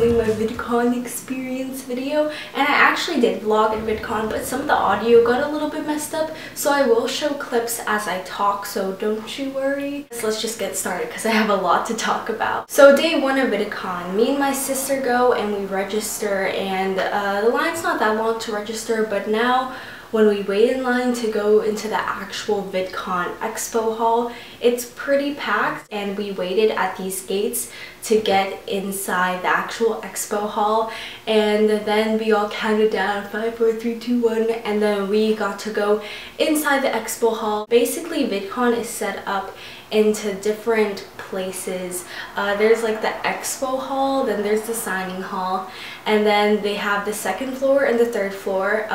filming my VidCon experience video, and I actually did vlog at VidCon, but some of the audio got a little bit messed up, so I will show clips as I talk, so don't you worry. So let's just get started because I have a lot to talk about. So day 1 of VidCon, me and my sister go and we register, and the line's not that long to register, but now when we wait in line to go into the actual VidCon expo hall, it's pretty packed, and we waited at these gates to get inside the actual expo hall, and then we all counted down 5, 4, 3, 2, 1, and then we got to go inside the expo hall. Basically, VidCon is set up into different places. There's like the expo hall, then there's the signing hall, and then they have the 2nd floor and the 3rd floor,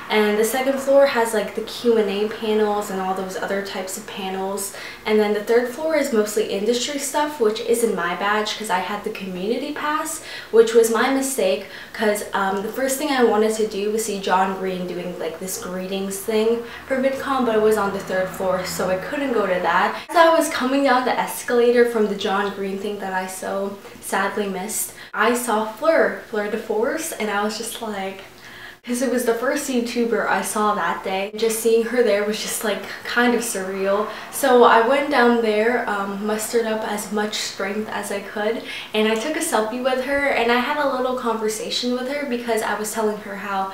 and the 2nd floor has like the Q&A panels and all those other types of panels, and then the 3rd floor is mostly industry stuff, which isn't my badge because I had the community pass, which was my mistake because the first thing I wanted to do was see John Green doing like this greetings thing for VidCon, but it was on the 3rd floor, so I couldn't go to that. As I was coming down the escalator from the John Green thing that I so sadly missed, I saw Fleur de Force, and I was just like, because it was the first YouTuber I saw that day. Just seeing her there was just like kind of surreal. So I went down there, mustered up as much strength as I could, and I took a selfie with her, and I had a little conversation with her because I was telling her how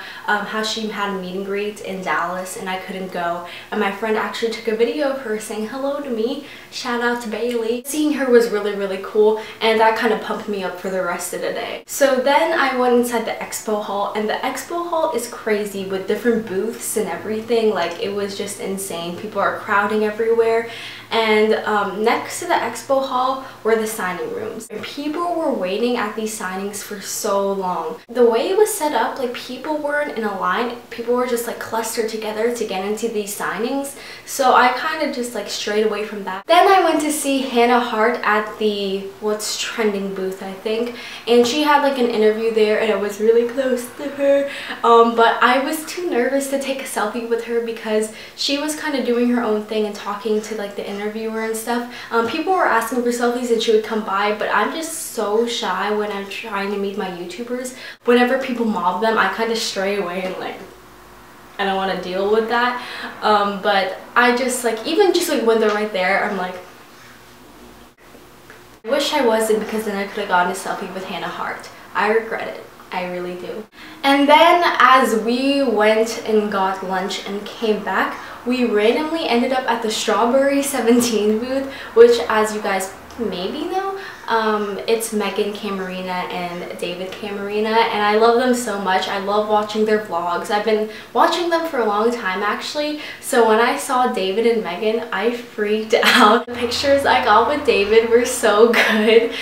she had a meet and greet in Dallas and I couldn't go. And my friend actually took a video of her saying hello to me. Shout out to Bailey. Seeing her was really, really cool, and that kind of pumped me up for the rest of the day. So then I went inside the expo hall, and the expo hall is crazy with different booths and everything. Like, it was just insane. People are crowding everywhere, and next to the expo hall were the signing rooms. And people were waiting at these signings for so long. The way it was set up, like, people weren't in a line, people were just like clustered together to get into these signings, so I kind of just like strayed away from that. Then I went to see Hannah Hart at the What's Trending booth, I think, and she had like an interview there, and I was really close to her, but I was too nervous to take a selfie with her because she was kind of doing her own thing and talking to like the interviewer and stuff. People were asking for selfies and she would come by, but I'm just so shy when I'm trying to meet my YouTubers. Whenever people mob them, I kind of stray away and like, I don't want to deal with that. But I just like, even just like when they're right there, I'm like, I wish I wasn't, because then I could have gotten a selfie with Hannah Hart. I regret it. I really do. And then as we went and got lunch and came back, we randomly ended up at the Strawberry 17 booth, which, as you guys maybe know, it's Megan Camarina and David Camarina, and I love them so much. I love watching their vlogs. I've been watching them for a long time actually, so when I saw David and Megan, I freaked out. The pictures I got with David were so good.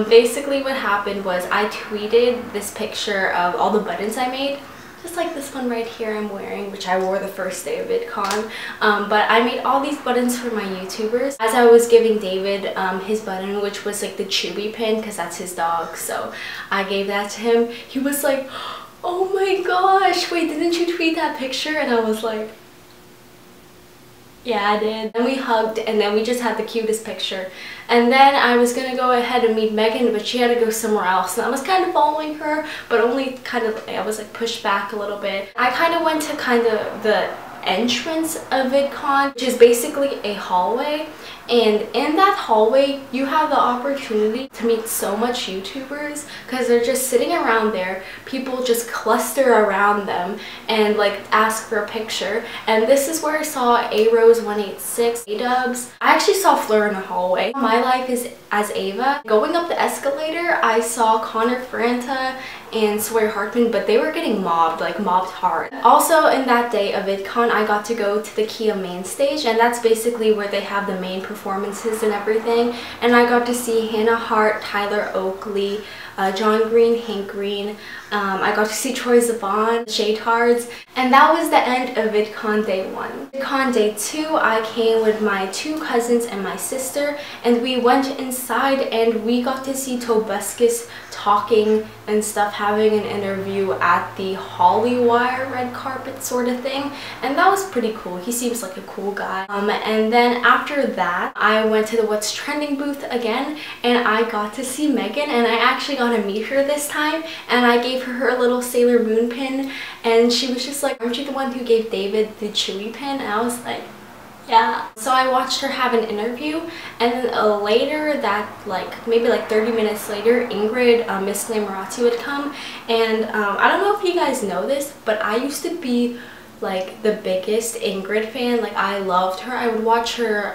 Basically what happened was I tweeted this picture of all the buttons I made, just like this one right here I'm wearing, which I wore the first day of VidCon. But I made all these buttons for my YouTubers. As I was giving David his button, which was like the Chewy pin, because that's his dog, so I gave that to him. He was like, oh my gosh, wait, didn't you tweet that picture? And I was like, yeah, I did. And we hugged, and then we just had the cutest picture. And then I was gonna go ahead and meet Megan, but she had to go somewhere else, and I was kind of following her, but only kind of, I was like pushed back a little bit. I kind of went to kind of the entrance of VidCon, which is basically a hallway, and in that hallway you have the opportunity to meet so much YouTubers because they're just sitting around there. People just cluster around them and like ask for a picture, and this is where I saw A-Rose186, A-Dubs. I actually saw Fleur in the hallway. My life is as Ava. Going up the escalator, I saw Connor Franta and Sawyer Hartman, but they were getting mobbed, like mobbed hard. Also in that day of VidCon, I got to go to the Kia main stage, and that's basically where they have the main performances and everything, and I got to see Hannah Hart, Tyler Oakley, John Green, Hank Green. I got to see Troy Zavaughan, Shaytards, and that was the end of VidCon day 1. VidCon day 2, I came with my 2 cousins and my sister, and we went inside and we got to see Tobuscus talking and stuff, having an interview at the Hollywire red carpet sort of thing, and that was pretty cool. He seems like a cool guy. And then after that, I went to the What's Trending booth again, and I got to see Megan, and I actually got to meet her this time, and I gave her a little Sailor Moon pin, and she was just like, "Aren't you the one who gave David the Chewy pin?" And I was like, yeah. So I watched her have an interview, and then later that, maybe 30 minutes later, Ingrid, Miss Glamorazzi would come, and I don't know if you guys know this, but I used to be like the biggest Ingrid fan. Like, I loved her. I would watch her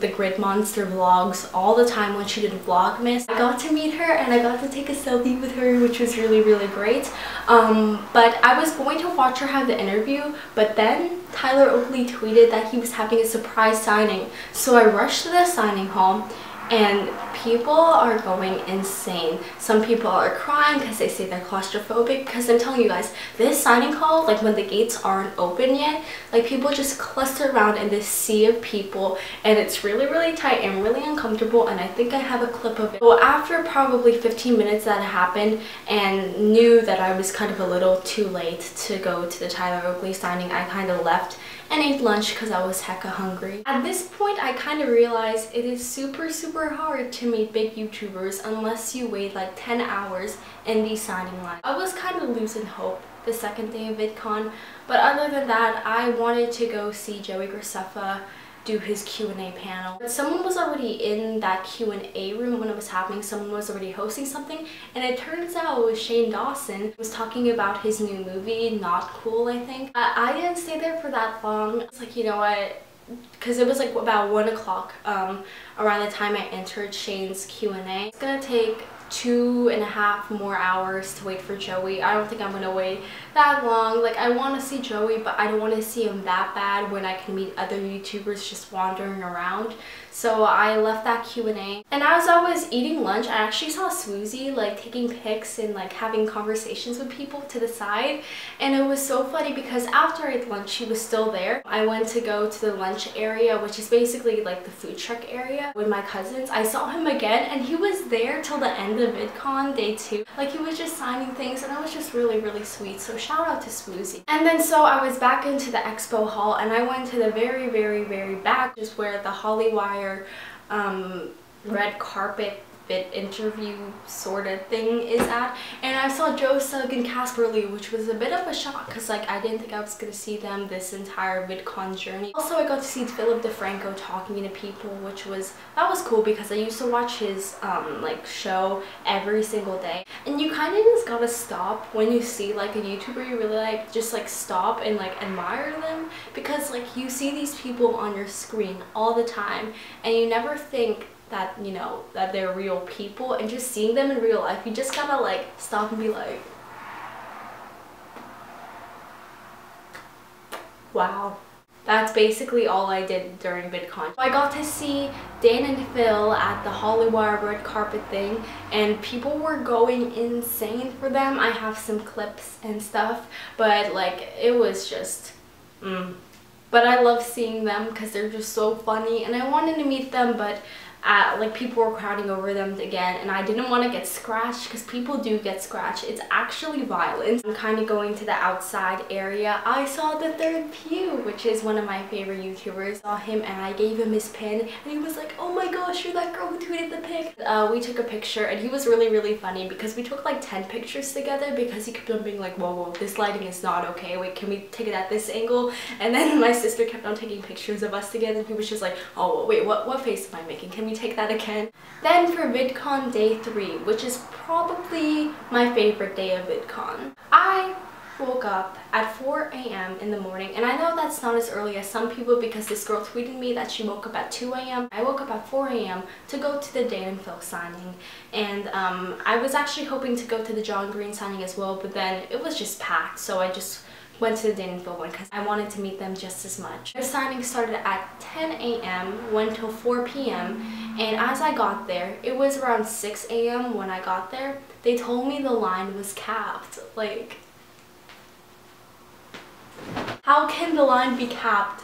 the Grid Monster vlogs all the time when she did Vlogmas. I got to meet her and I got to take a selfie with her, which was really, really great. But I was going to watch her have the interview, but then Tyler Oakley tweeted that he was having a surprise signing. So I rushed to the signing hall, and people are going insane. Some people are crying because they say they're claustrophobic, because I'm telling you guys, this signing hall, like when the gates aren't open yet, like people just cluster around in this sea of people, and it's really, really tight and really uncomfortable, and I think I have a clip of it. So after probably 15 minutes that happened, and knew that I was kind of a little too late to go to the Tyler Oakley signing, I kind of left and ate lunch because I was hecka hungry. At this point, I kind of realized it is super, super hard to meet big YouTubers unless you wait like 10 hours in these signing lines. I was kind of losing hope the second day of VidCon, but other than that, I wanted to go see Joey Graceffa do his Q&A panel. But someone was already in that Q&A room when it was happening. Someone was already hosting something, and it turns out it was Shane Dawson. He was talking about his new movie, Not Cool, I think. I didn't stay there for that long. It's like, you know what, because it was like about 1 o'clock around the time I entered Shane's Q&A. It's gonna take 2.5 more hours to wait for Joey. I don't think I'm gonna wait that long. Like, I want to see Joey, but I don't want to see him that bad when I can meet other YouTubers just wandering around. So I left that Q&A, and as I was eating lunch, I actually saw Swoozy like taking pics and like having conversations with people to the side, and it was so funny because after I ate lunch, she was still there. I went to go to the lunch area, which is basically like the food truck area, with my cousins. I saw him again, and he was there till the end of VidCon day 2. Like, he was just signing things, and it was just really, really sweet. So shout out to Swoozy. And then so I was back into the expo hall, and I went to the very, very, very back, just where the Hollywire red carpet fit interview sort of thing is at, and I saw Joe Sugg and Casper Lee, which was a bit of a shock because like I didn't think I was gonna see them this entire VidCon journey. Also, I got to see Philip DeFranco talking to people, which was cool because I used to watch his like show every single day, and you kind of just gotta stop when you see like a YouTuber you really like, just like stop and like admire them, because like you see these people on your screen all the time and you never think that, you know, that they're real people, and just seeing them in real life, you just gotta like stop and be like, wow. That's basically all I did during VidCon. I got to see Dan and Phil at the Hollywire red carpet thing, and people were going insane for them. I have some clips and stuff, but like it was just but I love seeing them because they're just so funny, and I wanted to meet them, but like people were crowding over them again, and I didn't want to get scratched because people do get scratched. It's actually violent. I'm kind of going to the outside area. I saw the third Pew, which is one of my favorite YouTubers. I saw him and I gave him his pin, and he was like, oh my gosh, you're that girl who tweeted the pic. We took a picture, and he was really, really funny because we took like 10 pictures together because he kept on being like, whoa, this lighting is not okay. Wait, can we take it at this angle? And then my sister kept on taking pictures of us together, and he was just like, oh wait, what face am I making? Can we take that again? Then for VidCon day 3, which is probably my favorite day of VidCon, I woke up at 4 a.m. in the morning, and I know that's not as early as some people because this girl tweeted me that she woke up at 2 a.m. I woke up at 4 a.m. to go to the Dan and Phil signing, and I was actually hoping to go to the John Green signing as well, but then it was just packed, so I just went to the Dan and Phil one because I wanted to meet them just as much. Their signing started at 10 a.m., went till 4 p.m., and as I got there, it was around 6 a.m. when I got there, they told me the line was capped. Like, how can the line be capped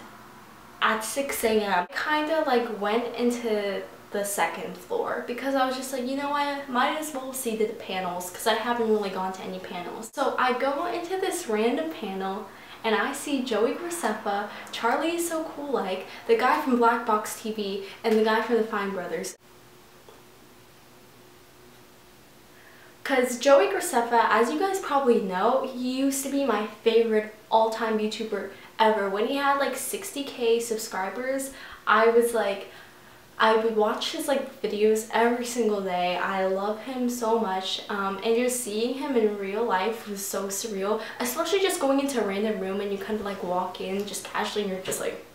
at 6 a.m.? I kind of like went into the second floor because I was just like, you know what, I might as well see the panels because I haven't really gone to any panels. So I go into this random panel and I see Joey Graceffa, Charlie Is So Cool Like, the guy from Black Box TV, and the guy from the Fine Brothers. Because Joey Graceffa, as you guys probably know, he used to be my favorite all-time YouTuber ever. When he had like 60K subscribers, I would watch his like videos every single day. I love him so much, and just seeing him in real life was so surreal, especially just going into a random room and you kind of like walk in just casually and you're just like,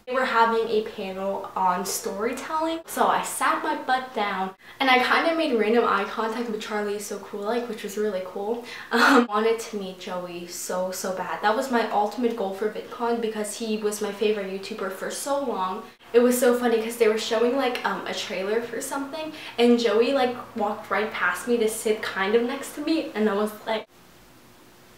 they were having a panel on storytelling, so I sat my butt down and I kind of made random eye contact with Charlie Is So Cool Like, which was really cool. Wanted to meet Joey so bad. That was my ultimate goal for VidCon because he was my favorite YouTuber for so long. It was so funny because they were showing like a trailer for something and Joey like walked right past me to sit kind of next to me, and I was like,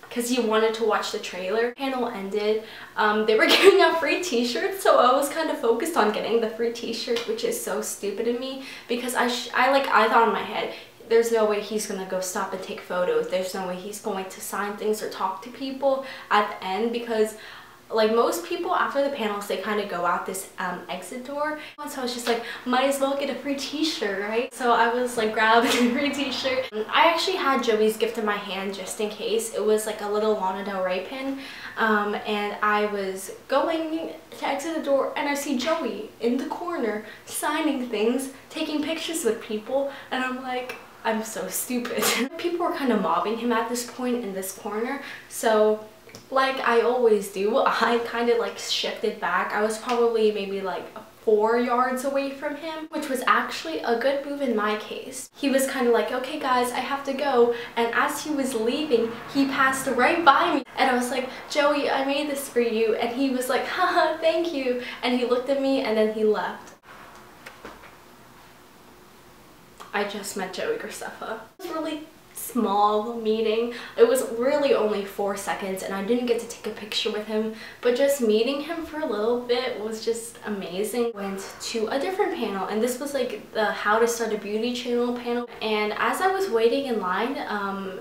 because he wanted to watch the trailer. Panel ended. They were giving out free t-shirts, so I was kind of focused on getting the free t-shirt, which is so stupid of me because I thought in my head, there's no way he's gonna go stop and take photos. There's no way he's going to sign things or talk to people at the end because like most people after the panels, they kind of go out this exit door. So I was just like, might as well get a free t-shirt, right? So I was like grabbing a free t-shirt. I actually had Joey's gift in my hand just in case. It was like a little Lana Del Rey pin. And I was going to exit the door and I see Joey in the corner signing things, taking pictures with people, and I'm like, I'm so stupid. People were kind of mobbing him at this point in this corner, so like I always do, I kind of like shifted back. I was probably maybe like 4 yards away from him, which was actually a good move in my case. He was kind of like, okay guys, I have to go, and as he was leaving, he passed right by me and I was like, Joey, I made this for you, and he was like, haha, thank you, and he looked at me and then he left. I just met Joey Graceffa. It was really small meeting. It was really only 4 seconds and I didn't get to take a picture with him, but just meeting him for a little bit was just amazing. Went to a different panel, and this was like the How to Start a Beauty Channel panel, and as I was waiting in line,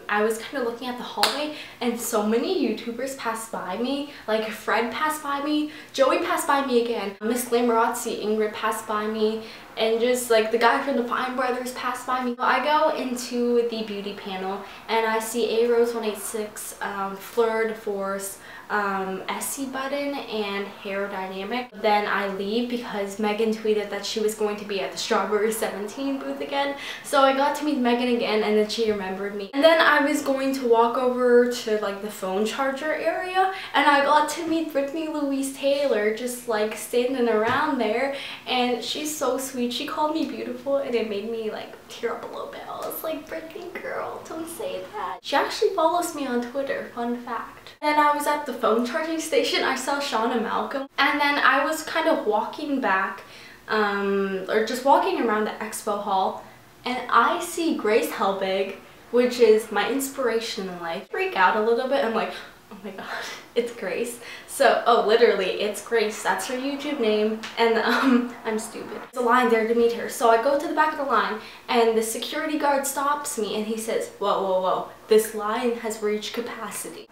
I was kind of looking at the hallway and so many YouTubers passed by me. Like Fred passed by me, Joey passed by me again, Miss Glamorazzi, Ingrid passed by me, and just like the guy from the Fine Brothers passed by me. So I go into the beauty panel and I see A Rose 186, Fleur de Force, Essie Button, and Hair Dynamic. Then I leave because Megan tweeted that she was going to be at the Strawberry 17 booth again. So I got to meet Megan again, and then she remembered me. And then I was going to walk over to like the phone charger area, and I got to meet Brittany Louise Taylor just like standing around there, and she's so sweet. She called me beautiful and it made me like tear up a little bit. I was like, Brittany girl, don't say that. She actually follows me on Twitter, fun fact. Then I was at the phone charging station. I saw Sean and Malcolm, and then I was kind of walking back or just walking around the expo hall, and I see Grace Helbig, which is my inspiration in life. Freak out a little bit. I'm like, oh my god, it's Grace. So, oh, literally, it's Grace. That's her YouTube name. And I'm stupid. There's a line there to meet her. So I go to the back of the line, and the security guard stops me, and he says, whoa, whoa, whoa, this line has reached capacity.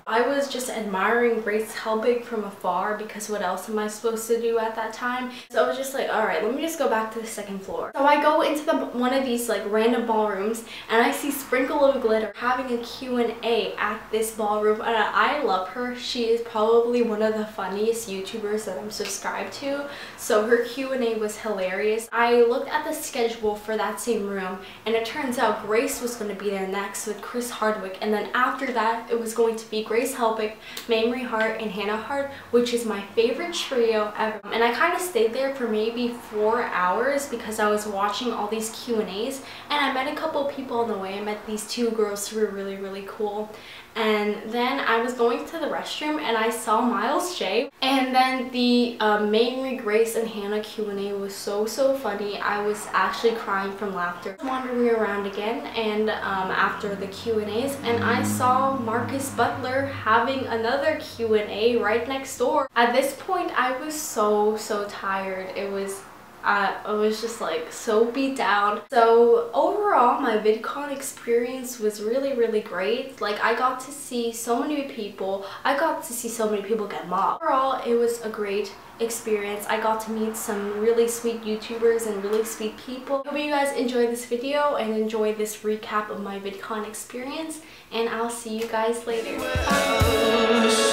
I was just admiring Grace Helbig from afar because what else am I supposed to do at that time? So I was just like, alright, let me just go back to the second floor. So I go into one of these like random ballrooms, and I see Sprinkle of Glitter having a Q&A at this ballroom, and I love her. She is probably one of the funniest YouTubers that I'm subscribed to, so her Q&A was hilarious. I looked at the schedule for that same room, and it turns out Grace was going to be there next with Chris Hardwick, and then after that it was going to be Grace Helbig, Mamrie Hart, and Hannah Hart, which is my favorite trio ever. And I kind of stayed there for maybe 4 hours because I was watching all these Q&As, and I met a couple people on the way. I met these 2 girls who were really, really cool. And then I was going to the restroom and I saw Miles J. And then the Mamrie, Grace, and Hannah Q&A was so funny. I was actually crying from laughter. Wandering around again, and after the Q&As, and I saw Marcus Butler having another Q&A right next door. At this point, I was so tired. It was I was just like so beat down. So overall, my VidCon experience was really great. Like, I got to see so many people. I got to see so many people get mobbed. Overall, it was a great experience. I got to meet some really sweet YouTubers and really sweet people. Hope you guys enjoyed this video and enjoy this recap of my VidCon experience, and I'll see you guys later. Bye.